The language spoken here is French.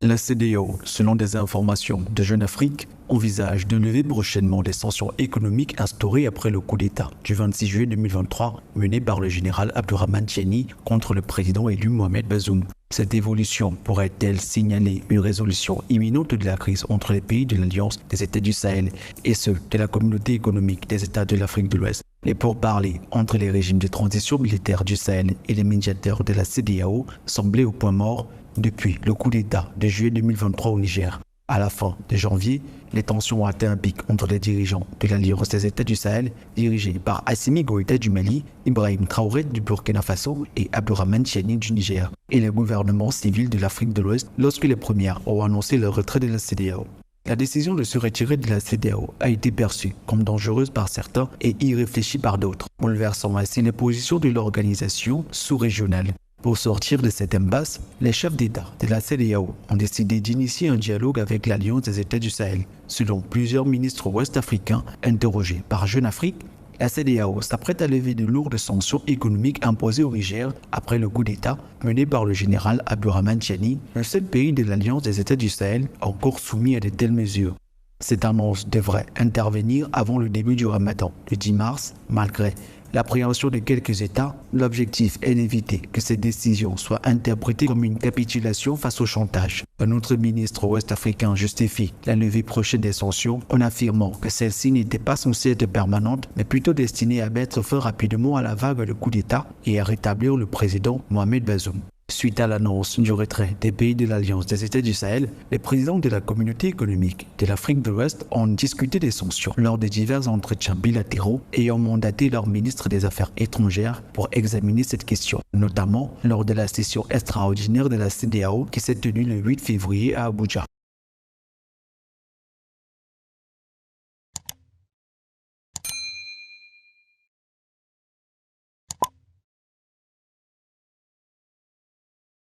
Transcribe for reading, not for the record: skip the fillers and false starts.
La CEDEAO, selon des informations de Jeune Afrique, envisage de lever prochainement les sanctions économiques instaurées après le coup d'État du 26 juillet 2023 mené par le général Abdourahmane Tiani contre le président élu Mohamed Bazoum. Cette évolution pourrait-elle signaler une résolution imminente de la crise entre les pays de l'Alliance des États du Sahel et ceux de la communauté économique des États de l'Afrique de l'Ouest? Les pourparlers entre les régimes de transition militaire du Sahel et les médiateurs de la CEDEAO semblaient au point mort depuis le coup d'État de juillet 2023 au Niger. À la fin de janvier, les tensions ont atteint un pic entre les dirigeants de l'Alliance des États du Sahel, dirigés par Assimi Goïta du Mali, Ibrahim Traoré du Burkina Faso et Abdourahmane Tiani du Niger, et les gouvernements civils de l'Afrique de l'Ouest lorsque les premières ont annoncé leur retrait de la CEDEAO. La décision de se retirer de la CEDEAO a été perçue comme dangereuse par certains et irréfléchie par d'autres, bouleversant ainsi les positions de l'organisation sous-régionale. Pour sortir de cette impasse, les chefs d'État de la CEDEAO ont décidé d'initier un dialogue avec l'Alliance des États du Sahel. Selon plusieurs ministres ouest-africains interrogés par Jeune Afrique, la CEDEAO s'apprête à lever de lourdes sanctions économiques imposées au Niger après le coup d'État mené par le général Abdourahmane Tiani, le seul pays de l'Alliance des États du Sahel encore soumis à de telles mesures. Cette annonce devrait intervenir avant le début du Ramadan, le 10 mars, malgré l'appréhension de quelques États. L'objectif est d'éviter que cette décision soit interprétée comme une capitulation face au chantage. Un autre ministre ouest-africain justifie la levée prochaine des sanctions en affirmant que celle-ci n'était pas censée être permanente, mais plutôt destinée à mettre fin rapidement à la vague de coup d'État et à rétablir le président Mohamed Bazoum. Suite à l'annonce du retrait des pays de l'Alliance des États du Sahel, les présidents de la communauté économique de l'Afrique de l'Ouest ont discuté des sanctions lors de divers entretiens bilatéraux et ont mandaté leur ministre des Affaires étrangères pour examiner cette question, notamment lors de la session extraordinaire de la CEDEAO qui s'est tenue le 8 février à Abuja.